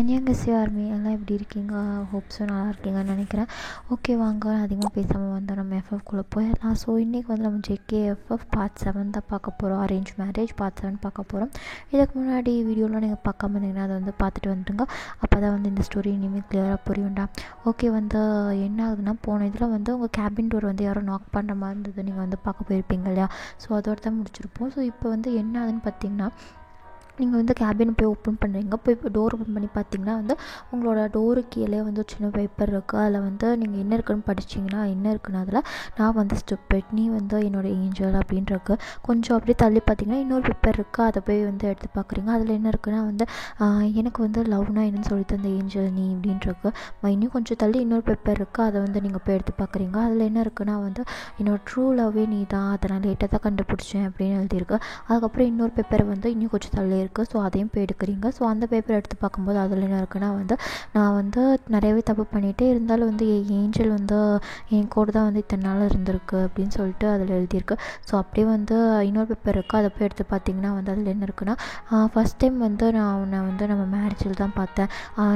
அன்னியங்கசியா army எல்லாம் எப்படி இருக்கீங்க? ஹோப்ஸும் நல்லா இருக்கீங்கன்னு நினைக்கிறேன். ஓகே, வாங்க அதிகமாக பேசாமல் வந்து நம்ம எஃப்எஃப்குள்ளே போயிடலாம். ஸோ இன்றைக்கி வந்து நம்ம ஜேகேஎஃப்எஃப் பார்ட் 7 தான் பார்க்க போகிறோம். அரேஞ்ச் மேரேஜ் பார்ட் 7 பார்க்க போகிறோம். இதுக்கு முன்னாடி வீடியோலாம் நீங்கள் பார்க்காம இருந்தீங்கன்னா அதை வந்து பார்த்துட்டு வந்துடுங்க. அப்போ தான் வந்து இந்த ஸ்டோரி இனிமேல் கிளியராக புரியும்டா. ஓகே, வந்து என்ன ஆகுதுன்னா, போன இதில் வந்து உங்கள் கேபின் டோர் வந்து யாரோ நாக் பண்ணுற மாதிரி இருந்தது, நீங்கள் வந்து பார்க்க போயிருப்பீங்க இல்லையா? ஸோ அதோட தான் முடிச்சிருப்போம். ஸோ இப்போ வந்து என்ன ஆகுதுன்னு பார்த்தீங்கன்னா, நீங்கள் வந்து கேபின் போய் ஓப்பன் பண்ணுறீங்க. போய் டோர் ஓப்பன் பண்ணி பார்த்தீங்கன்னா வந்து உங்களோட டோருக்கு கீழே வந்து ஒரு சின்ன பேப்பர் இருக்குது. அதில் வந்து நீங்கள் என்ன இருக்குன்னு படிச்சிங்கன்னா என்ன இருக்குன்னு, அதில் நான் வந்து ஸ்டூபிட், நீ வந்து என்னோடய ஏஞ்சல் அப்படின்ருக்கு. கொஞ்சம் அப்படியே தள்ளி பார்த்தீங்கன்னா இன்னொரு பேப்பர் இருக்குது. அதை போய் வந்து எடுத்து பார்க்குறீங்க. அதில் என்ன இருக்குன்னா வந்து எனக்கு வந்து லவ்னா என்னன்னு சொல்லிட்டு அந்த ஏஞ்சல் நீ அப்படின்ருக்கு. இன்னும் கொஞ்சம் தள்ளி இன்னொரு பேப்பர் இருக்குது. அதை வந்து நீங்கள் போய் எடுத்து பார்க்குறீங்க. அதில் என்ன இருக்குன்னா வந்து என்னோடய ட்ரூ லவ்வே நீ தான், அதை நான் லேட்டாக தான் கண்டுபிடிச்சேன் அப்படின்னு எழுதியிருக்கு. அதுக்கப்புறம் இன்னொரு பேப்பரை வந்து இன்னும் கொஞ்சம் தள்ளி இருக்குது. ஸோ அதையும் போய் எடுக்கிறீங்க. ஸோ அந்த பேப்பர் எடுத்து பார்க்கும்போது அதில் என்ன இருக்குன்னா வந்து நான் வந்து நிறையவே தப்பு பண்ணிகிட்டே இருந்தாலும் வந்து என் ஏஞ்சல் வந்து என் கூட தான் வந்து இத்தனை நாள் இருந்திருக்கு அப்படின்னு சொல்லிட்டு அதில் எழுதியிருக்கு. ஸோ அப்படியே வந்து இன்னொரு பேப்பர் இருக்குது. அதை போய் எடுத்து பார்த்தீங்கன்னா வந்து அதில் என்ன இருக்குன்னா, ஃபஸ்ட் டைம் வந்து நான் உன்னை வந்து நம்ம மேரேஜில் தான் பார்த்தேன்.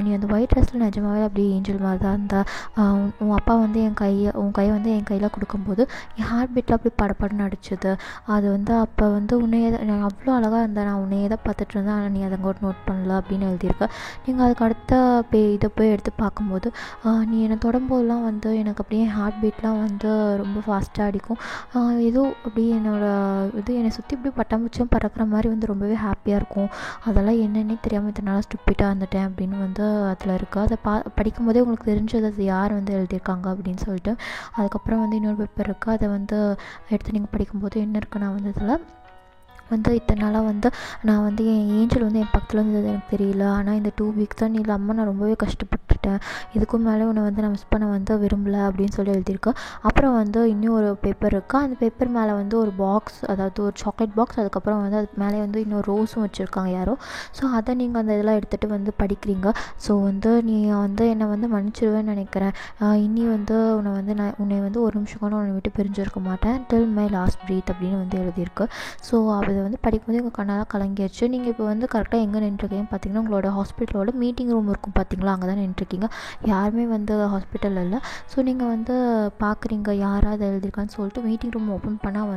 நீ அந்த ஒயிட் ட்ரெஸ்ஸில் நிஜமாவே அப்படியே ஏஞ்சல் மாதிரி தான் இருந்தா. உன் அப்பா வந்து உன் கையை வந்து என் கையில் கொடுக்கும்போது என் ஹார்ட் பீட்டில் அப்படி படப்படன்னு அடிச்சுது. அது வந்து அப்போ வந்து உன்னையே நான் அவ்வளோ அழகாக இருந்தேன், நான் உன்னையே தான் பார்த்துட்டு இருந்தேன், ஆனால் நீ அதை கூட நோட் பண்ணல அப்படின்னு எழுதியிருக்க. நீங்கள் அதுக்கு அடுத்த இதை போய் எடுத்து பார்க்கும்போது நீ என்னை தொடும்போதெல்லாம் வந்து எனக்கு அப்படியே ஹார்ட் பீட்லாம் வந்து ரொம்ப ஃபாஸ்ட்டாக அடிக்கும். ஏதோ அப்படியே என்னை சுற்றி இப்படி பட்டாம்பூச்சியும் பறக்கிற மாதிரி வந்து ரொம்பவே ஹாப்பியாக இருக்கும். அதெல்லாம் என்னென்னே தெரியாமல் இத்தனை ஸ்டூப்பிட்டாக இருந்துட்டேன் அப்படின்னு வந்து அதில் இருக்குது. அதை படிக்கும்போதே உங்களுக்கு தெரிஞ்சது அது யார் வந்து எழுதியிருக்காங்க அப்படின்னு சொல்லிட்டு. அதுக்கப்புறம் வந்து இன்னொரு பேப்பர் இருக்குது. அதை வந்து எடுத்து நீங்கள் படிக்கும்போது என்ன இருக்குன்னா வந்து இதில் வந்து இத்தனை நாளாக வந்து நான் வந்து என் ஏஞ்சல் வந்து என் பக்கத்தில் இருந்தது எனக்கு தெரியல. ஆனால் இந்த 2 வீக்ஸ் தான் நீ இல்லாமல் நான் ரொம்பவே கஷ்டப்பட்டுட்டேன். இதுக்கும் மேலே உன்னை வந்து நான் மிஸ் பண்ண வந்து விரும்பலை அப்படின்னு சொல்லி எழுதியிருக்கேன். அப்புறம் வந்து இன்னும் ஒரு பேப்பர் இருக்குது. அந்த பேப்பர் மேலே வந்து ஒரு பாக்ஸ், அதாவது ஒரு சாக்லேட் பாக்ஸ், அதுக்கப்புறம் வந்து அதுக்கு மேலே வந்து இன்னொரு ரோஸும் வச்சுருக்காங்க யாரோ. ஸோ அதை நீங்கள் அந்த இதெல்லாம் எடுத்துகிட்டு வந்து படிக்கிறீங்க. ஸோ வந்து நீ வந்து என்னை வந்து மன்னிச்சிடுவேன்னு நினைக்கிறேன். இனி வந்து உன்னை வந்து ஒரு நிமிஷம் கூட உன்னை விட்டு பிரிஞ்சிருக்க மாட்டேன், டில் மை லாஸ்ட் ப்ரீத் அப்படின்னு வந்து எழுதியிருக்கு. ஸோ அதை வந்து படிக்கும்போது எங்கள் கண்ணெல்லாம் கலங்கிடுச்சு. நீங்கள் இப்போ வந்து கரெக்டாக எங்கே நின்றுருக்கீங்கன்னு பார்த்தீங்கன்னா, உங்களோட ஹாஸ்பிட்டலோட மீட்டிங் ரூம் இருக்கும் பார்த்தீங்களா, அங்கே தான் நின்றுருக்கீங்க. யாருமே வந்து ஹாஸ்பிட்டலில் இல்லை. ஸோ நீங்கள் வந்து பார்க்குறீங்க யாராவது எழுதியிருக்கான்னு சொல்லிட்டு மீட்டிங் ரூம் ஓப்பன் பண்ணால்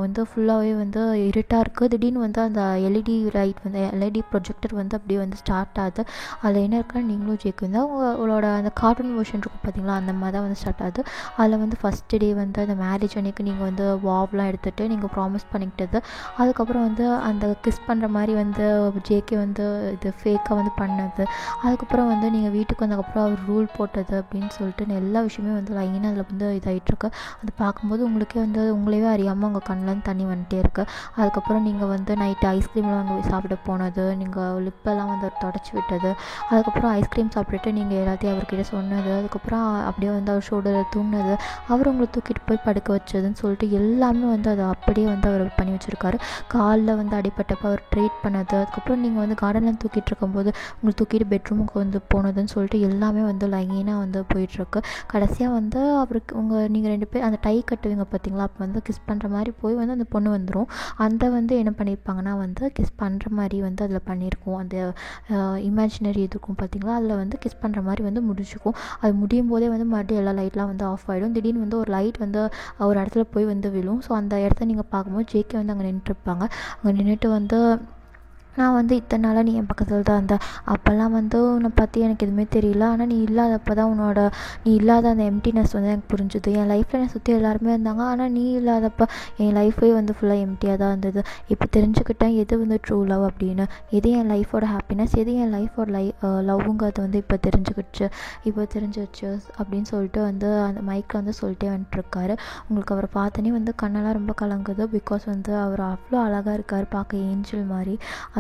வந்து ஃபுல்லாகவே வந்து இருட்டாக இருக்குது. திடீர்னு வந்து அந்த எல்இடி லைட் வந்து எல்இடி ப்ரொஜெக்டர் வந்து அப்படியே வந்து ஸ்டார்ட் ஆகுது. அதில் என்ன இருக்குன்னா நீங்களும் ஜெயிக்கும் தான் உங்களோட அந்த கார்ட்டூன் வெர்ஷன் இருக்கும் பார்த்தீங்களா, அந்த மாதிரி தான் வந்து ஸ்டார்ட் ஆகுது. அதில் வந்து ஃபஸ்ட்டு டே வந்து அந்த மேரேஜ் அன்றைக்கி நீங்கள் வந்து வாவ்லாம் எடுத்துகிட்டு நீங்கள் ப்ராமிஸ் பண்ணிக்கிட்டது. அதுக்கப்புறம் வந்து அந்த கிஸ் பண்ணுற மாதிரி வந்து ஜேகே வந்து இது ஃபேக்காக வந்து பண்ணது. அதுக்கப்புறம் வந்து நீங்கள் வீட்டுக்கு வந்ததுக்கப்புறம் அவர் ரூல் போட்டது அப்படின்னு சொல்லிட்டு எல்லா விஷயமே வந்து லைனாக அதில் வந்து இதாகிட்டுருக்கு. அது பார்க்கும்போது உங்களுக்கே வந்து உங்களையே அறியாமல் உங்கள் கண்ணில் தண்ணி வந்துட்டே இருக்குது. அதுக்கப்புறம் நீங்கள் வந்து நைட்டு ஐஸ்கிரீம்லாம் வாங்கி சாப்பிட போனது, நீங்கள் லிப்பெல்லாம் வந்து தொடச்சி விட்டது, அதுக்கப்புறம் ஐஸ்கிரீம் சாப்பிட்டுட்டு நீங்கள் எல்லாத்தையும் அவர்கிட்ட சொன்னது, அதுக்கப்புறம் அப்படியே வந்து அவர் ஷோல்டரில் தூங்கினது, அவர் உங்களை தூக்கிட்டு போய் படுக்க வச்சதுன்னு சொல்லிட்டு எல்லாமே வந்து அதை அப்படியே வந்து அவர் பண்ணி வச்சுருக்காரு. காலில் வந்து அடிப்பட்டப்போ அவர் ட்ரீட் பண்ணது, அதுக்கப்புறம் நீங்கள் வந்து கார்டனில் தூக்கிட்டு இருக்கும்போது உங்களை தூக்கிட்டு பெட்ரூமுக்கு வந்து போனதுன்னு சொல்லிட்டு எல்லாமே வந்து லைனாக வந்து போயிட்டுருக்கு. கடைசியாக வந்து அவருக்கு நீங்கள் 2 பேர் அந்த டை கட்டுவீங்க பார்த்தீங்களா, அப்போ வந்து கிஸ் பண்ணுற மாதிரி போய் வந்து அந்த பொண்ணு வந்துடும். அந்த வந்து என்ன பண்ணியிருப்பாங்கன்னா வந்து கிஸ் பண்ணுற மாதிரி வந்து அதில் பண்ணியிருக்கோம். அந்த இமேஜினரி இது இருக்கும் பார்த்தீங்களா, அதில் வந்து கிஸ் பண்ணுற மாதிரி வந்து முடிச்சுக்கும். அது முடியும் போதே வந்து மறுபடியும் எல்லா லைட்லாம் வந்து ஆஃப் ஆகிடும். திடீர்னு வந்து ஒரு லைட் வந்து ஒரு இடத்துல போய் வந்து விழும். ஸோ அந்த இடத்த நீங்கள் பார்க்கும்போது ஜேகே வந்து அங்கே நின்றுருப்பாங்க. அங்கே நின்றுட்டு வந்து நான் வந்து இத்தனை நாளாக நீ என் பக்கத்தில் தான் இருந்தேன். அப்போல்லாம் வந்து உன்னை பற்றி எனக்கு எதுவுமே தெரியல. ஆனால் நீ இல்லாதப்போ தான் நீ இல்லாத அந்த எம்டினஸ் வந்து எனக்கு புரிஞ்சுது. என் லைஃப்பில் என்னை சுற்றி எல்லாருமே இருந்தாங்க. ஆனால் நீ இல்லாதப்போ என் லைஃபே வந்து ஃபுல்லாக எம்டியாக தான் இருந்தது. இப்போ தெரிஞ்சுக்கிட்டேன் எது வந்து ட்ரூ லவ் அப்படின்னு. எது என் லைஃபோட ஹாப்பினஸ், எது என் லைஃபோட லவ்வுங்கிறது வந்து இப்போ தெரிஞ்சிருச்சு அப்படின்னு சொல்லிட்டு வந்து அந்த மைக்கில் வந்து சொல்லிட்டே வந்துட்டுருக்காரு. உங்களுக்கு அவரை பார்த்தோன்னே வந்து கண்ணெல்லாம் ரொம்ப கலங்குது. பிகாஸ் வந்து அவர் அவ்வளோ அழகாக இருக்கார், பார்க்க ஏஞ்சல் மாதிரி.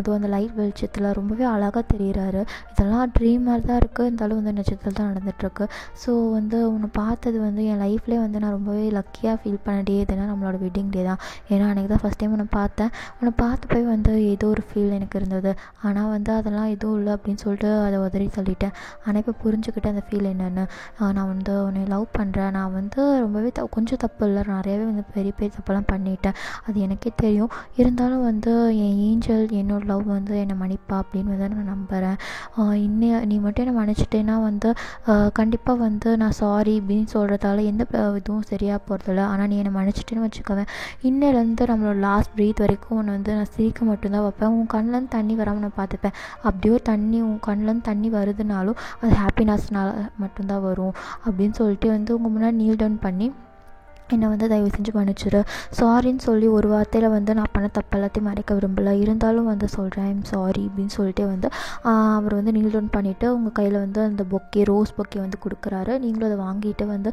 அதுவும் அந்த லைட் வெளிச்சத்தில் ரொம்பவே அழகாக தெரிகிறாரு. இதெல்லாம் ட்ரீம் மாதிரி தான் இருக்குது, இருந்தாலும் வந்து நிஜத்தில் தான் நடந்துகிட்ருக்கு. ஸோ வந்து உன்னை பார்த்தது வந்து என் லைஃப்லேயே வந்து நான் ரொம்பவே லக்கியாக ஃபீல் பண்ண டே எதுனா நம்மளோட வெட்டிங் டே தான். ஏன்னா அன்றைக்கி தான் ஃபஸ்ட் டைம் உன்னை பார்த்து போய் வந்து ஏதோ ஒரு ஃபீல் எனக்கு இருந்தது. ஆனால் வந்து அதெல்லாம் எதுவும் இல்லை அப்படின்னு சொல்லிட்டு அதை உதறி தள்ளிட்டேன். ஆனால் இப்போ புரிஞ்சுக்கிட்டேன் அந்த ஃபீல் என்னென்னு. நான் வந்து உன்னை லவ் பண்ணுறேன். நான் வந்து ரொம்பவே கொஞ்சம் தப்பு இல்லை, நிறையவே வந்து பெரிய பெரிய தப்பெல்லாம் பண்ணிட்டேன், அது எனக்கே தெரியும். இருந்தாலும் வந்து என் ஏஞ்சல் என்னோட லவ் வந்து என்னை மன்னிப்பா அப்படின்னு வந்து நான் நம்புகிறேன். நீ மட்டும் என்னை மன்னிச்சிட்டேன்னா வந்து கண்டிப்பாக வந்து நான் சாரி அப்படின்னு சொல்கிறதால எந்த இதுவும் சரியாக போகிறதில்ல. ஆனால் நீ என்னை மன்னிச்சிட்டேன்னு வச்சுக்கவேன், இன்னிலேருந்து நம்மளோட லாஸ்ட் ப்ரீத் வரைக்கும் உன்னை வந்து நான் சிரிக்க மட்டும்தான் வைப்பேன். உன் கண்ணிலேருந்து தண்ணி வராமல் நான் பார்த்துப்பேன். அப்படியோ உன் கண்ணிலேருந்து தண்ணி வருதுனாலும் அது ஹாப்பினஸ்னால் மட்டும்தான் வரும் அப்படின்னு சொல்லிட்டு வந்து உங்கள் முன்னாடி நீல் டவுன் பண்ணி என்னை வந்து தயவு செஞ்சு மன்னிச்சிடு. சாரின்னு சொல்லி ஒரு வார்த்தையில் வந்து நான் பண்ண தப்பு எல்லாத்தையும் மறைக்க விரும்பலை, இருந்தாலும் வந்து சொல்கிறேன் ஐம் சாரி அப்படின்னு சொல்லிட்டு வந்து அவர் வந்து நீல் டவுன் பண்ணிவிட்டு உங்கள் கையில் வந்து அந்த ரோஸ் பொக்கே வந்து கொடுக்குறாரு. நீங்களும் அதை வாங்கிட்டு வந்து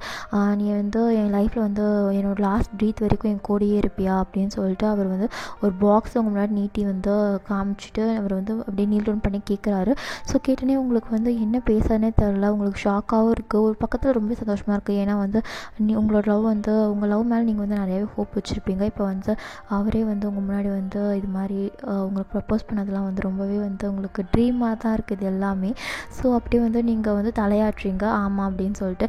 நீ வந்து என் லைஃப்பில் வந்து என்னோடய லாஸ்ட் ப்ரீத் வரைக்கும் என் கூடயே இருப்பியா அப்படின்னு சொல்லிட்டு அவர் வந்து ஒரு பாக்ஸ் உங்கள் முன்னாடி நீட்டி வந்து காமிச்சிட்டு அவர் வந்து அப்படியே நீல் டவுன் பண்ணி கேட்குறாரு. ஸோ கேட்டோன்னே உங்களுக்கு வந்து என்ன பேசுறதுனே தெரில, உங்களுக்கு ஷாக்காகவும் இருக்குது, ஒரு பக்கத்தில் ரொம்ப சந்தோஷமாக இருக்குது. ஏன்னா வந்து உங்களோட லவ் வந்து உங்கள் லவ் மேலே நீங்கள் வந்து நிறையவே ஹோப் வச்சுருப்பீங்க. இப்போ வந்து அவரே வந்து உங்கள் முன்னாடி வந்து இது மாதிரி உங்களுக்கு ப்ரப்போஸ் பண்ணதெல்லாம் வந்து ரொம்பவே வந்து உங்களுக்கு ட்ரீமாக தான் இருக்குது எல்லாமே. ஸோ அப்படியே வந்து நீங்கள் வந்து தலையாட்டுறீங்க ஆமாம் அப்படின்னு சொல்லிட்டு,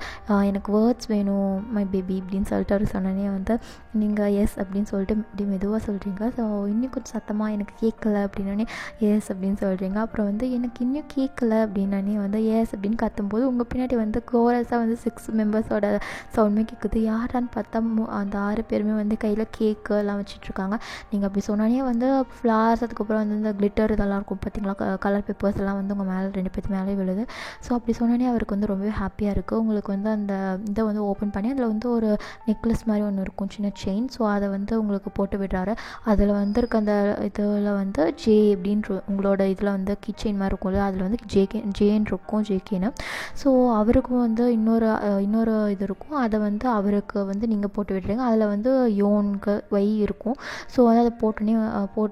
எனக்கு வேர்ட்ஸ் வேணும் மை பேபி அப்படின்னு சொல்லிட்டு அவர் சொன்னோன்னே வந்து நீங்கள் எஸ் அப்படின்னு சொல்லிட்டு இப்படி மெதுவாக சொல்கிறீங்க. ஸோ இன்னும் கொஞ்சம் சத்தமாக எனக்கு கேட்கல அப்படின்னே எஸ் அப்படின்னு சொல்கிறீங்க. அப்புறம் வந்து எனக்கு இன்னும் கேட்கல அப்படின்னே வந்து எஸ் அப்படின்னு கத்தும்போது உங்கள் பின்னாடி வந்து கோரஸாக வந்து 6 மெம்பர்ஸோட சவுண்டுமே கேட்குது. யாரான்னு பார்த்தா அந்த 6 பேருமே வந்து கையில் கேக்கு எல்லாம் வச்சிட்ருக்காங்க. நீங்கள் அப்படி சொன்னோன்னே வந்து ஃப்ளார்ஸ், அதுக்கப்புறம் வந்து இந்த கிளிட்டர் இதெல்லாம் இருக்கும் பார்த்தீங்களா, கலர் பேப்பர்ஸ் எல்லாம் வந்து உங்கள் மேலே 2 பேர்த்து மேலே விழுது. ஸோ அப்படி சொன்னோன்னே அவருக்கு வந்து ரொம்பவே ஹாப்பியாக இருக்குது. உங்களுக்கு வந்து அந்த இதை வந்து ஓப்பன் பண்ணி அதில் வந்து ஒரு நெக்லஸ் மாதிரி ஒன்று இருக்கும், சின்ன செயின். ஸோ அதை வந்து உங்களுக்கு போட்டு விடுறாரு. அதில் வந்து இருக்க அந்த இதில் வந்து ஜே அப்படின்ற உங்களோட இதில் வந்து கிச்செயின் மாதிரி இருக்கும்ல, அதில் வந்து ஜேன்னு இருக்கும், ஜேகேன்னு. ஸோ அவருக்கும் வந்து இன்னொரு இது இருக்கும், அதை வந்து அவருக்கு வந்து நீங்கள் போட்டு விடுறீங்க. அதில் வந்து யோனுக்கு வை இருக்கும். ஸோ வந்து அதை போட்டு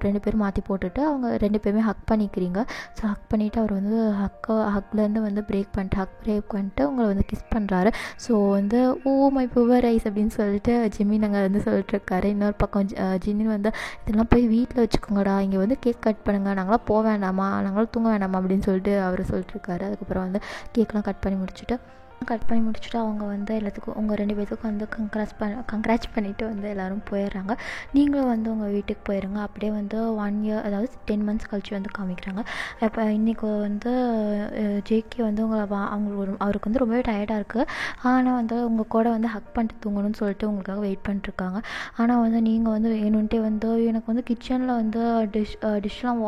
2 பேரும் மாற்றி போட்டுட்டு அவங்க 2 பேருமே ஹக் பண்ணிக்கிறீங்க. ஸோ ஹக் பண்ணிவிட்டு அவர் வந்து ஹக்லேருந்து வந்து பிரேக் பண்ணிட்டு உங்களை வந்து கிஸ் பண்ணுறாரு. ஸோ வந்து ஓ மை புவர் ஐஸ் அப்படின்னு சொல்லிட்டு ஜிம்மின் அங்கே வந்து சொல்லிட்டுருக்காரு. இன்னொரு பக்கம் ஜிம்மின் வந்து இதெல்லாம் போய் வீட்டில் வச்சுக்கோங்கடா, இங்கே வந்து கேக் கட் பண்ணுங்கள், நாங்களாம் போக வேண்டாமா, நாங்களாம் தூங்க வேண்டாமா அப்படின்னு சொல்லிட்டு அவர் சொல்லிட்டுருக்காரு. அதுக்கப்புறம் வந்து கேக்லாம் கட் பண்ணி முடிச்சுட்டு அவங்க வந்து எல்லாத்துக்கும் உங்கள் 2 பேர்த்துக்கும் வந்து கங்க்ராச் பண்ணிவிட்டு வந்து எல்லோரும் போயிடுறாங்க. நீங்களும் வந்து உங்கள் வீட்டுக்கு போயிடுங்க. அப்படியே வந்து 1 இயர், அதாவது 10 மந்த்ஸ் கழிச்சு வந்து காமிக்கிறாங்க. இப்போ இன்றைக்கி வந்து ஜேகே வந்து அவருக்கு வந்து ரொம்பவே டயர்டாக இருக்குது. ஆனால் வந்து உங்கள் கூட வந்து ஹக் பண்ணிட்டு தூங்கணும்னு சொல்லிட்டு உங்களுக்காக வெயிட் பண்ணிட்டுருக்காங்க. ஆனால் வந்து நீங்கள் வந்து வேணுன்ட்டே வந்து எனக்கு வந்து கிச்சனில் வந்து டிஷ்லாம்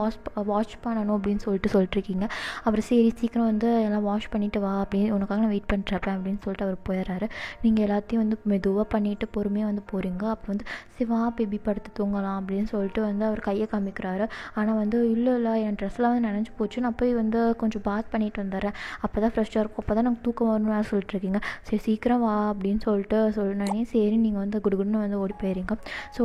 வாஷ் பண்ணணும் அப்படின்னு சொல்லிட்டுருக்கீங்க. அப்புறம் சரி சீக்கிரம் வந்து எல்லாம் வாஷ் பண்ணிவிட்டு வா அப்படின்னு உனக்காக நான் வெயிட் பண்ணிட்டுருப்பேன் அப்படின்னு சொல்லிட்டு அவர் போயிடுறாரு. நீங்கள் எல்லாத்தையும் வந்து மெதுவாக பண்ணிவிட்டு பொறுமையாக வந்து போகிறீங்க. அப்போ வந்து சிவா பேபி படுத்து தூங்கலாம் அப்படின்னு சொல்லிட்டு வந்து அவர் கையை காமிக்கிறாரு. ஆனால் வந்து இல்லை என் ட்ரெஸ்லாம் வந்து நனைஞ்சு போச்சு, நான் போய் வந்து கொஞ்சம் பாத் பண்ணிட்டு வந்துடுறேன், அப்போ தான் ஃப்ரெஷ்ஷாக இருக்கும், அப்போ தான் எனக்கு தூக்கம் வரணும்னு சொல்லிட்டுருக்கீங்க. சரி சீக்கிரம் வா அப்படின்னு சொல்லிட்டு சொன்னோன்னே சரி நீங்கள் வந்து குடுகுடுன்னு வந்து ஓடி போயிடுறீங்க. ஸோ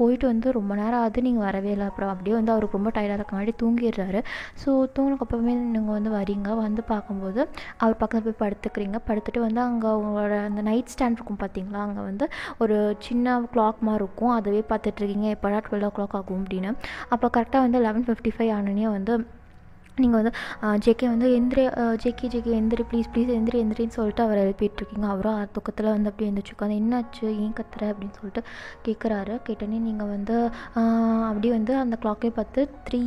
போயிட்டு வந்து ரொம்ப நேரம் ஆகுது, நீங்கள் வரவே இல்லை. அப்புறம் அப்படியே வந்து அவருக்கு ரொம்ப டயர்டாக இருக்கங்காட்டி தூங்கிடுறாரு. ஸோ தூங்கினக்கப்புறமே நீங்கள் வந்து வரீங்க. வந்து பார்க்கும்போது அவர் பக்கத்தில் போய் படுத்துட்டு வந்து அங்கே உங்களோட அந்த நைட் ஸ்டாண்ட் இருக்கும் பார்த்தீங்களா, அங்கே வந்து ஒரு சின்ன கிளாக் மாதிரி இருக்கும், அதுவே பார்த்துட்ருக்கீங்க எப்போடா 12 o'clock ஆகும் அப்படின்னு. அப்போ கரெக்டாக வந்து 11:55 ஆனோடனே வந்து நீங்கள் வந்து ஜேகே வந்து ஜேகே எந்திரி ப்ளீஸ் எந்திரின்னு சொல்லிட்டு அவரை எழுப்பிட்டுருக்கீங்க. அவரும் தூக்கத்தில் வந்து அப்படியே எழுந்திரிச்சுக்காது. என்னாச்சு ஏன் கத்துற அப்படின்னு சொல்லிட்டு கேட்குறாரு. கேட்டோன்னே நீங்கள் வந்து அப்படியே வந்து அந்த கிளாக்கே பார்த்து 3,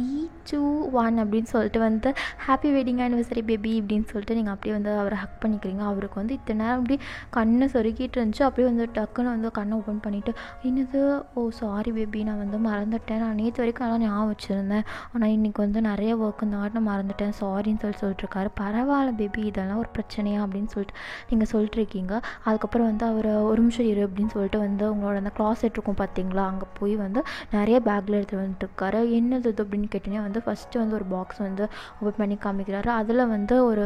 2, 1 அப்படின்னு சொல்லிட்டு வந்து ஹாப்பி வெட்டிங் ஆனிவர்சரி பேபி அப்படின்னு சொல்லிட்டு நீங்கள் அப்படியே வந்து அவரை ஹக் பண்ணிக்கிறீங்க. அவருக்கு வந்து இத்தனை நேரம் அப்படி கண்ணை சொருக்கிட்டு இருந்துச்சு. அப்படியே வந்து டக்குன்னு வந்து கண்ணை ஓப்பன் பண்ணிவிட்டு என்னது ஓ சாரி பேபி நான் வந்து மறந்துட்டேன், நான் நேற்று வரைக்கும் அதெல்லாம் ஞாபகம் வச்சுருந்தேன், ஆனால் இன்றைக்கி வந்து நிறைய ஒர்க் இந்த நான் மறந்துட்டேன் சாரின்னு சொல்லிட்டுருக்காரு. பரவாயில்ல பேபி இதெல்லாம் ஒரு பிரச்சனையா அப்படின்னு சொல்லிட்டு நீங்கள் சொல்லிட்டுருக்கீங்க. அதுக்கப்புறம் வந்து அவர் ஒரு நிமிஷம் இரு அப்படின்னு சொல்லிட்டு வந்து உங்களோட அந்த க்ளாசெட் இருக்கும் பார்த்தீங்களா, அங்கே போய் வந்து நிறைய பேக்கில் எடுத்து வந்துட்டுருக்காரு. என்னது இது அப்படின்னு கேட்டீங்கன்னா வந்து ஃபஸ்ட்டு வந்து ஒரு பாக்ஸ் வந்து ஓப்பன் பண்ணி காமிக்கிறாரு. அதில் வந்து ஒரு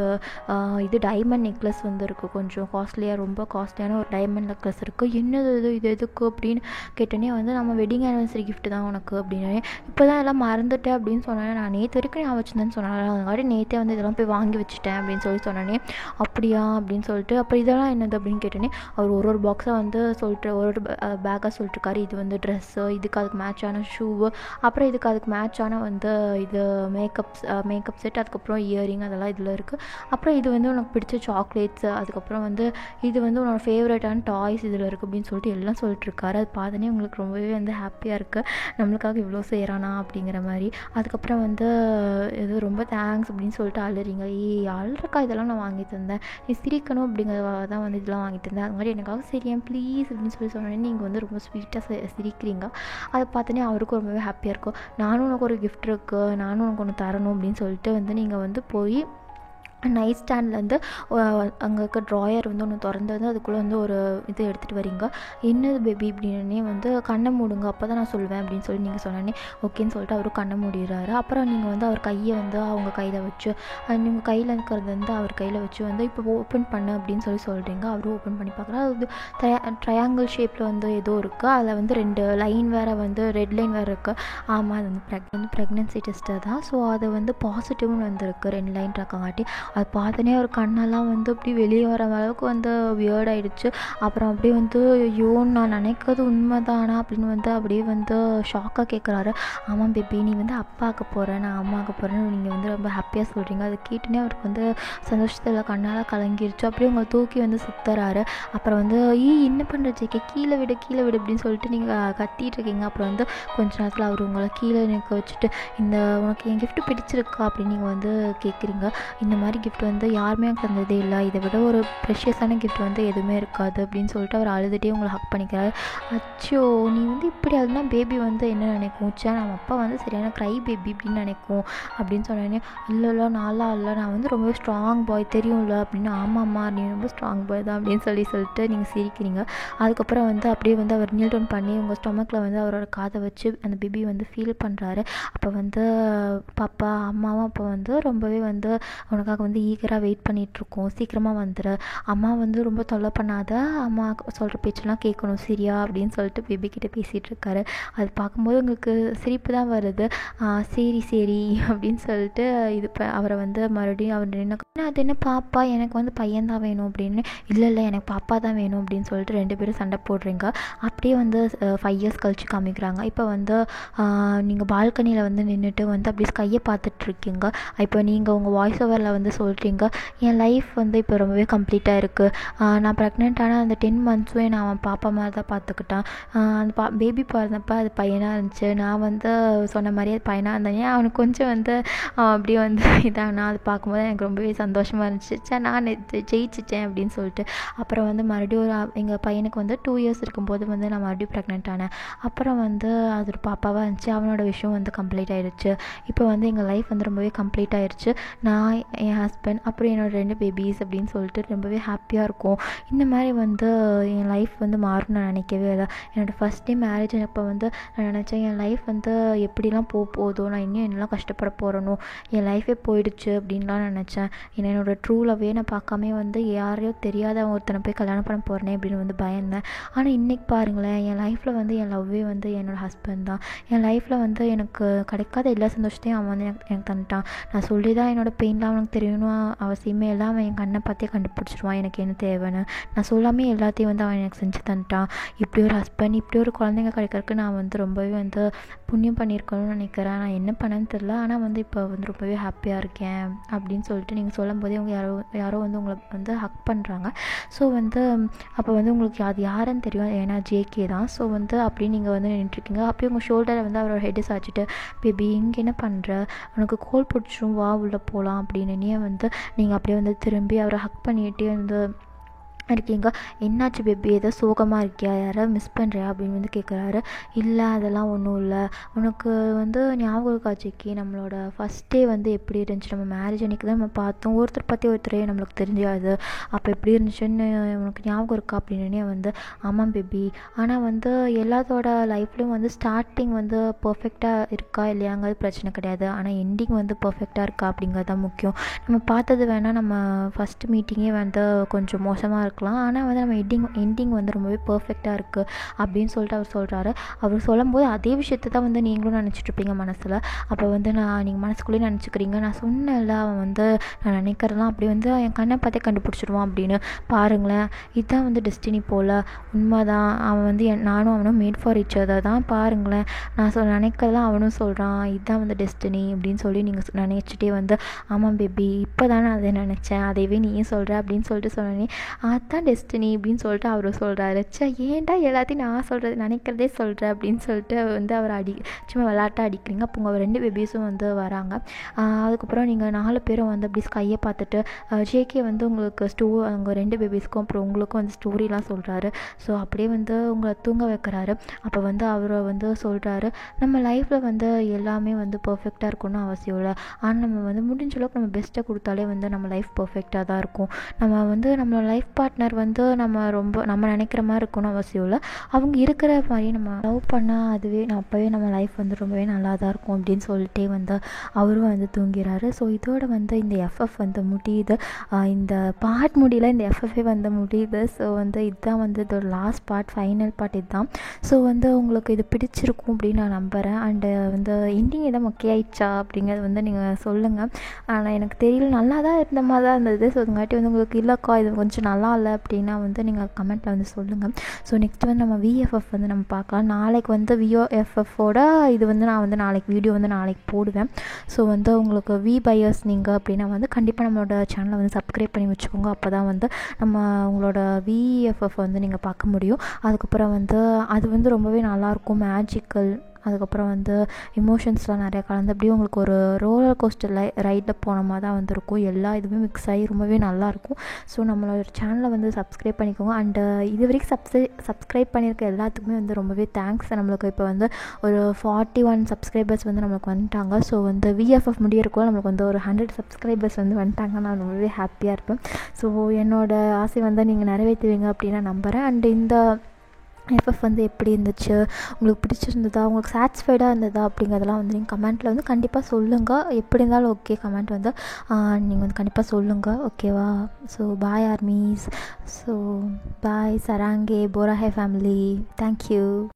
இது டைமண்ட் நெக்லஸ் வந்து இருக்குது, கொஞ்சம் ரொம்ப காஸ்ட்லியான ஒரு டைமண்ட் நெக்லஸ் இருக்குது. என்னது இது எதுக்கு அப்படின்னு கேட்டோன்னே வந்து நம்ம வெட்டிங் ஆனிவர்சரி கிஃப்ட் தான் உனக்கு அப்படின்னு, இப்போ தான் எல்லாம் மறந்துட்டேன் அப்படின்னு சொன்னேன், நான் நேற்று வரைக்கும் நான் வச்சுருந்தேன்னு சொன்னார். அதுக்காட்டி நேற்றே வந்து இதெல்லாம் போய் வாங்கி வச்சுட்டேன் அப்படின்னு சொன்னோன்னே, அப்படியா அப்படின்னு சொல்லிட்டு, அப்புறம் இதெல்லாம் என்னது அப்படின்னு கேட்டோன்னே அவர் ஒரு பாக்ஸாக வந்து சொல்லிட்டு ஒரு பேக்காக சொல்லிட்டுருக்காரு. இது வந்து ட்ரெஸ்ஸு, இதுக்கு அதுக்கு மேட்சான ஷூவு, அப்புறம் இதுக்கு அதுக்கு மேட்சான வந்து இது மேக்கப் செட், அதுக்கப்புறம் இயரிங் அதெல்லாம் இதில் இருக்குது. அப்புறம் இது வந்து உனக்கு பிடிச்ச சாக்லேட்ஸு, அதுக்கப்புறம் வந்து இது வந்து உன்னோட ஃபேவரட்டான டாய்ஸ் இதில் இருக்குது அப்படின்னு சொல்லிட்டு எல்லாம் சொல்லிட்டுருக்காரு. அது பார்த்தோன்னே உங்களுக்கு ரொம்பவே வந்து ஹாப்பியாக இருக்குது, நம்மளுக்காக இவ்வளோ செய்கிறானா அப்படிங்கிற மாதிரி. அதுக்கப்புறம் வந்து இது ரொம்ப தேங்க்ஸ் அப்படின்னு சொல்லிட்டு அழுறீங்க. அழுறக்கா இதெல்லாம் நான் வாங்கி தந்தேன், நீ சிரிக்கணும் அப்படிங்கிறதாக தான் வந்து இதெல்லாம் வாங்கி தந்தேன், அது மாதிரி எனக்காக சரியா ப்ளீஸ் அப்படின்னு சொன்னோன்னே நீங்கள் வந்து ரொம்ப ஸ்வீட்டாக சிரிக்கிறீங்க. அதை பார்த்தோன்னே அவருக்கும் ரொம்பவே ஹாப்பியாக இருக்கும். நானும் உனக்கு ஒரு கிஃப்ட் இருக்குது, நானும் உனக்கு ஒன்று தரணும் அப்படின்னு சொல்லிட்டு வந்து நீங்கள் வந்து போய் நைட் ஸ்டாண்ட்லேருந்து அங்கே இருக்க ட்ராயர் வந்து ஒன்று திறந்து வந்து அதுக்குள்ளே வந்து ஒரு இது எடுத்துகிட்டு வரீங்க. என்னது பேபி அப்படின்னே வந்து கண்ணை மூடுங்க, அப்போ தான் நான் சொல்லுவேன் அப்படின்னு சொல்லி நீங்கள் சொன்னோன்னே ஓகேன்னு சொல்லிட்டு அவரும் கண்ணை மூடிடுறாரு. அப்புறம் நீங்கள் வந்து அவர் கையை வந்து அவங்க கையில் வச்சு, நீங்கள் கையில் இருக்கிறது வந்து அவர் கையில் வச்சு வந்து இப்போ ஓப்பன் பண்ணு அப்படின்னு சொல்கிறீங்க. அவரும் ஓப்பன் பண்ணி பார்க்குறா. அது ட்ரையாங்கிள் ஷேப்பில் வந்து ஏதோ இருக்குது, அதில் வந்து 2 லைன் வேறு வந்து ரெட் லைன் வேறு இருக்குது. ஆமாம், அது வந்து ப்ரெக்னென்சி டெஸ்ட்டு தான். ஸோ அது வந்து பாசிட்டிவ்னு வந்துருக்கு 2 லைன் இருக்காங்காட்டி. அது பார்த்தோன்னே ஒரு கண்ணெல்லாம் வந்து அப்படி வெளியே வர அளவுக்கு வந்து வியர்ட் ஆகிடுச்சு. அப்புறம் அப்படியே வந்து ஐயோ நான் நினைக்கிறது உண்மைதானா அப்படின்னு வந்து அப்படியே வந்து ஷாக்காக கேட்குறாரு. ஆமாம் பேபி, நீ வந்து அப்பாக்க போகிறேன், நான் அம்மாக்க போகிறேன்னு நீங்கள் வந்து ரொம்ப ஹாப்பியாக சொல்கிறீங்க. அதை கேட்டுனே அவருக்கு வந்து சந்தோஷத்தில் கண்ணால் கலங்கிருச்சு. அப்படியே உங்களை தூக்கி வந்து சுற்றுறாரு. அப்புறம் வந்து என்ன பண்ணுற ஜேகே, கீழே விடு அப்படின்னு சொல்லிட்டு நீங்கள் கத்திட்டு இருக்கீங்க. அப்புறம் வந்து கொஞ்ச நேரத்தில் அவர் உங்களை கீழே நிற்க வச்சுட்டு, உனக்கு என் கிஃப்ட்டு பிடிச்சிருக்கா அப்படின்னு நீங்கள் வந்து கேட்குறீங்க. இந்த மாதிரி கிஃப்ட் வந்து யாருமே எனக்கு தந்ததே இல்லை, இதை விட ஒரு ப்ரெஷியஸான கிஃப்ட் வந்து எதுவுமே இருக்காது அப்படின்னு சொல்லிட்டு அவர் அழுதுகிட்டே உங்களை ஹக் பண்ணிக்கிறாரு. அச்சோ நீ வந்து இப்படி அதுனா பேபி வந்து என்ன நினைக்கும், நம்ம அப்பா வந்து சரியான க்ரை பேபி அப்படின்னு நினைக்கும் அப்படின்னு சொன்னேன்னே, இல்லை நான்லாம் இல்லை, நான் வந்து ரொம்ப ஸ்ட்ராங் பாய் தெரியும்ல அப்படின்னு. ஆமாம்மா நீ ரொம்ப ஸ்ட்ராங் பாய் தான் அப்படின்னு சொல்லிட்டு நீங்கள் சிரிக்கிறீங்க. அதுக்கப்புறம் வந்து அப்படியே வந்து அவர் நீல் டவுன் பண்ணி உங்கள் ஸ்டொமக்கில் வந்து அவரோட காதை வச்சு அந்த பேபி வந்து ஃபீல் பண்ணுறாரு. அப்போ வந்து பாப்பா அம்மாவும் அப்போ வந்து ரொம்பவே வந்து உனக்காக வந்து ஈகராக வெயிட் பண்ணிகிட்ருக்கோம், சீக்கிரமாக வந்துடு, அம்மா வந்து ரொம்ப தொல்லை பண்ணாத, அம்மா சொல்கிற பேச்செல்லாம் கேட்கணும் சரியா அப்படின்னு சொல்லிட்டு பேபிக்கிட்ட பேசிகிட்டு இருக்காரு. அது பார்க்கும்போது உங்களுக்கு சிரிப்பு தான் வருது. சரி அப்படின்னு சொல்லிட்டு இது அவரை வந்து மறுபடியும் அவர் நின்று, அது என்ன பாப்பா எனக்கு வந்து பையன்தான் வேணும் அப்படின்னு. இல்லை எனக்கு பாப்பா தான் வேணும் அப்படின்னு சொல்லிட்டு 2 பேரும் சண்டை போடுறீங்க. அப்படியே வந்து 5 இயர்ஸ் கழிச்சு காமிக்கிறாங்க. இப்போ வந்து நீங்கள் பால்கனியில் வந்து நின்றுட்டு வந்து அப்படியே ஸ்கையை பார்த்துட்ருக்கீங்க. இப்போ நீங்கள் உங்கள் வாய்ஸ் ஓவரில் வந்து சொல்கிறீங்க, என் லைஃப் வந்து இப்போ ரொம்பவே கம்ப்ளீட்டாக இருக்குது, நான் ப்ரெக்னென்ட்டான அந்த 10 மந்த்ஸும் நான் அவன் பாப்பா மாதிரி தான் பார்த்துக்கிட்டான், அந்த பேபி பிறந்தப்போ அது பையனாக இருந்துச்சு, நான் வந்து சொன்ன மாதிரியே அது பையனாக இருந்தேன், அவனுக்கு கொஞ்சம் வந்து அப்படியே வந்து இதானா அது பார்க்கும்போது எனக்கு ரொம்பவே சந்தோஷமாக இருந்துச்சு, நான் ஜெயிச்சிட்டேன் அப்படின்னு சொல்லிட்டு. அப்புறம் வந்து மறுபடியும் எங்கள் பையனுக்கு வந்து 2 இயர்ஸ் இருக்கும்போது வந்து நான் மறுபடியும் ப்ரெக்னென்ட் ஆனேன். அப்புறம் வந்து அது ஒரு பாப்பாவாக இருந்துச்சு, அவனோட விஷயம் வந்து கம்ப்ளீட் ஆகிடுச்சு. இப்போ வந்து எங்கள் லைஃப் வந்து ரொம்பவே கம்ப்ளீட் ஆகிடுச்சு. நான், என் ஹஸ்பண்ட், அப்புறம் என்னோடய 2 பேபிஸ் அப்படின்னு சொல்லிட்டு ரொம்பவே ஹாப்பியாக இருக்கும். இந்த மாதிரி வந்து என் லைஃப் வந்து மாறும் நான் நினைக்கவே இல்லை. என்னோடய ஃபஸ்ட் டே மேரேஜ் அப்போ வந்து நான் நினச்சேன், என் லைஃப் வந்து எப்படிலாம் போதோ, நான் இன்னும் என்னெல்லாம் கஷ்டப்பட போகிறேனோ, என் லைஃபே போயிடுச்சு அப்படின்லாம் நினச்சேன். என்னோடய ட்ரூ லவ்வே நான் பார்க்காம வந்து யாரையோ தெரியாத ஒருத்தனை போய் கல்யாணம் பண்ண போகிறேனே அப்படின்னு வந்து பயந்தேன். ஆனால் இன்றைக்கி பாருங்களேன், என் லைஃப்பில் வந்து என் லவ்வே வந்து என்னோடய ஹஸ்பண்ட் தான். என் லைஃப்பில் வந்து எனக்கு கிடைக்காத எல்லா சந்தோஷத்தையும் அவன் வந்து எனக்கு தந்துட்டான். நான் சொல்லி தான் என்னோடய பெயின்லாம் அவனுக்கு தெரியணும் அவசியமே இல்லை, அவன் என் கண்ணை பார்த்தே கண்டுபிடிச்சிடுவான் எனக்கு என்ன தேவைன்னு. நான் சொல்லாமே எல்லாத்தையும் வந்து அவன் எனக்கு செஞ்சு தந்துட்டான். இப்படி ஒரு ஹஸ்பண்ட், இப்படி ஒரு குழந்தைங்க கிடைக்கிறதுக்கு நான் வந்து ரொம்பவே வந்து புண்ணியம் பண்ணியிருக்கணும்னு நினைக்கிறேன். நான் என்ன பண்ணேன்னு தெரில, ஆனால் வந்து இப்போ வந்து ரொம்பவே ஹாப்பியாக இருக்கேன் அப்படின்னு சொல்லிட்டு நீங்கள் சொல்லும் போதே அவங்க யாரோ வந்து உங்களை வந்து ஹக் பண்ணுறாங்க. ஸோ வந்து அப்போ வந்து உங்களுக்கு அது யாருன்னு தெரியும், ஏன்னா ஜேகே தான். ஸோ வந்து அப்படியே நீங்கள் வந்து நின்றுருக்கீங்க. அப்படியே உங்கள் ஷோல்டரை வந்து அவரோட ஹெட்டை சாய்ச்சிட்டு, பேபி இங்கே என்ன பண்ணுற, உனக்கு கோல் பிடிச்சிரும் வா உள்ளே போகலாம் அப்படின்னு வந்து நீங்கள் அப்படியே வந்து திரும்பி அவரை ஹக் பண்ணிகிட்டே வந்து இருக்கீங்க. என்னாச்சு பேபி, ஏதோ சோகமாக இருக்கியா, யாராவது மிஸ் பண்ணுறியா அப்படின்னு வந்து கேட்குறாரு. இல்லை அதெல்லாம் ஒன்றும் இல்லை, உனக்கு வந்து ஞாபகம் இருக்கா ஜெக்கி, நம்மளோட ஃபஸ்ட் டே வந்து எப்படி இருந்துச்சு, நம்ம மேரேஜ் அன்றைக்கி தான் நம்ம பார்த்தோம், ஒருத்தர் பற்றி ஒருத்தரே நம்மளுக்கு தெரிஞ்சாது, அப்போ எப்படி இருந்துச்சுன்னு உனக்கு ஞாபகம் இருக்கா அப்படின்னு வந்து. ஆமாம் பேபி, ஆனால் வந்து எல்லாத்தோட லைஃப்லையும் வந்து ஸ்டார்டிங் வந்து பர்ஃபெக்டாக இருக்கா இல்லையாங்கிறது பிரச்சனை கிடையாது, ஆனால் எண்டிங் வந்து பர்ஃபெக்டாக இருக்கா அப்படிங்கிறது தான் முக்கியம். நம்ம பார்த்தது வேணால் நம்ம ஃபஸ்ட்டு மீட்டிங்கே வந்து கொஞ்சம் மோசமாக இருக்கலாம், இருக்கலாம். ஆனால் வந்து நம்ம எண்டிங் வந்து ரொம்பவே பர்ஃபெக்டாக இருக்குது அப்படின்னு சொல்லிட்டு அவர் சொல்கிறாரு. அவர் சொல்லும்போது அதே விஷயத்த தான் வந்து நீங்களும் நினச்சிட்ருப்பீங்க மனசில். அப்போ வந்து நீங்கள் மனசுக்குள்ளேயே நினச்சிக்கிறீங்க, நான் சொன்னேன்ல அவன் வந்து நான் நினைக்கிறதெல்லாம் அப்படி வந்து என் கண்ணை பார்த்தே கண்டுபிடிச்சிடுவான் அப்படின்னு. பாருங்களேன், இதுதான் வந்து டெஸ்டினி போல். உண்மைதான், அவன் வந்து நானும் அவனும் மேட் ஃபார் ஈச் அதர் தான். பாருங்களேன், நான் நினைக்கிறதெல்லாம் அவனும் சொல்கிறான், இதுதான் வந்து டெஸ்டினி அப்படின்னு சொல்லி நீங்கள் நினச்சிட்டே வந்து ஆமாம் பேபி இப்போ தானே அதை நினச்சேன், அதையவே நீயும் சொல்கிற அப்படின்னு சொல்லிட்டு சொன்னோன்னே அதுதான் டெஸ்டினி அப்படின்னு சொல்லிட்டு அவர் சொல்கிறாரு. ஏன்டா எல்லாத்தையும் நான் சொல்கிறது நினைக்கிறதே சொல்கிறேன் அப்படின்னு சொல்லிட்டு வந்து அவர் சும்மா விளாட்டாக அடிக்கிறீங்க. அப்போ உங்கள் 2 பேபிஸும் வந்து வராங்க. அதுக்கப்புறம் நீங்கள் 4 பேரும் வந்து அப்படி ஸ்கையை பார்த்துட்டு ஜேகே வந்து உங்களுக்கு அவங்க 2 பேபிஸ்க்கும் அப்புறம் உங்களுக்கும் வந்து ஸ்டோரிலாம் சொல்கிறாரு. ஸோ அப்படியே வந்து உங்களை தூங்க வைக்கிறாரு. அப்போ வந்து அவர் வந்து சொல்கிறாரு, நம்ம லைஃப்பில் வந்து எல்லாமே வந்து பர்ஃபெக்டாக இருக்கணும்னு அவசியம் இல்லை. ஆனால் நம்ம வந்து முடிஞ்ச அளவுக்கு நம்ம பெஸ்ட்டை கொடுத்தாலே வந்து நம்ம லைஃப் பர்ஃபெக்டாக தான் இருக்கும். நம்ம வந்து நம்மளோட லைஃப் பார்ட்னர் வந்து நம்ம நினைக்கிற மாதிரி இருக்கணும்னு அவசியம் இல்லை. அவங்க இருக்கிற மாதிரி நம்ம லவ் பண்ணால் அதுவே அப்போவே நம்ம லைஃப் வந்து ரொம்பவே நல்லா தான் இருக்கும் அப்படின்னு சொல்லிட்டே வந்து அவரும் வந்து தூங்கிறாரு. ஸோ இதோட வந்து இந்த எஃப்எஃப் வந்து முடியுது. இந்த பார்ட் முடியல, இந்த எஃப்எஃப்ஏ வந்து முடியுது. ஸோ வந்து இதுதான் வந்து இதோட லாஸ்ட் பார்ட், ஃபைனல் பார்ட் இதுதான். ஸோ வந்து உங்களுக்கு இது பிடிச்சிருக்கும் அப்படின்னு நான் நம்புகிறேன். அண்டு வந்து எண்டிங் எதாவது மொக்கையாயிடுச்சா அப்படிங்கிறது வந்து நீங்கள் சொல்லுங்கள். ஆனால் எனக்கு தெரியல, நல்லா தான் இருந்த மாதிரி தான் இருந்தது. ஸோ அதுங்காட்டி வந்து உங்களுக்கு இல்லைக்கா இது கொஞ்சம் நல்லா இல்லை அப்படின்னா வந்து நீங்கள் கமெண்ட்டில் வந்து சொல்லுங்கள். ஸோ நெக்ஸ்ட் வந்து நம்ம விஎஃப்எஃப் வந்து நம்ம பார்க்கலாம். நாளைக்கு வந்து விஓஎஃப்எஃபோட இது வந்து நான் வந்து நாளைக்கு வீடியோ வந்து நாளைக்கு போடுவேன். ஸோ வந்து உங்களுக்கு பையர்ஸ் நீங்கள் அப்படின்னா வந்து கண்டிப்பாக நம்மளோட சேனலை வந்து சப்ஸ்கிரைப் பண்ணி வச்சுக்கோங்க. அப்போ தான் வந்து நம்ம உங்களோட விஎஃப்எஃப் வந்து நீங்கள் பார்க்க முடியும். அதுக்கப்புறம் வந்து அது வந்து ரொம்பவே நல்லாயிருக்கும், மேஜிக்கல். அதுக்கப்புறம் வந்து எமோஷன்ஸ்லாம் நிறையா கலந்து அப்படியே உங்களுக்கு ஒரு ரோலர் கோஸ்டர் ரைடில் போன மாதிரி தான் வந்து இருக்கும். எல்லா இதுவுமே மிக்ஸ் ஆகி ரொம்பவே நல்லாயிருக்கும். ஸோ நம்மளோட சேனலை வந்து சப்ஸ்கிரைப் பண்ணிக்கோங்க. அண்டு இது வரைக்கும் சப்ஸ்கிரைப் பண்ணியிருக்க எல்லாத்துக்குமே வந்து ரொம்பவே தேங்க்ஸ். நம்மளுக்கு இப்போ வந்து ஒரு 41 சப்ஸ்கிரைபர்ஸ் வந்து நம்மளுக்கு வந்துட்டாங்க. ஸோ வந்து விஎஃப்எஃப் முடியறக்குள்ள நம்மளுக்கு வந்து ஒரு 100 சப்ஸ்கிரைபர்ஸ் வந்து வந்துட்டாங்க. நான் ரொம்பவே ஹாப்பியாக இருப்பேன். ஸோ என்னோடய ஆசை வந்து நீங்கள் நிறைவேற்றுவீங்க அப்படின்னு நான் நம்புகிறேன். அண்டு இந்த எஃப்எஃப் வந்து எப்படி இருந்துச்சு, உங்களுக்கு பிடிச்சிருந்ததா, உங்களுக்கு சாட்டிஸ்ஃபைடாக இருந்ததா அப்படிங்கிறதெல்லாம் வந்து நீங்கள் கமெண்ட்டில் வந்து கண்டிப்பாக சொல்லுங்கள். எப்படி இருந்தாலும் ஓகே, கமெண்ட் வந்து நீங்கள் வந்து கண்டிப்பாக சொல்லுங்கள், ஓகேவா? So bye armies. So bye சராங்கே போராஹே ஃபேமிலி. தேங்க்யூ.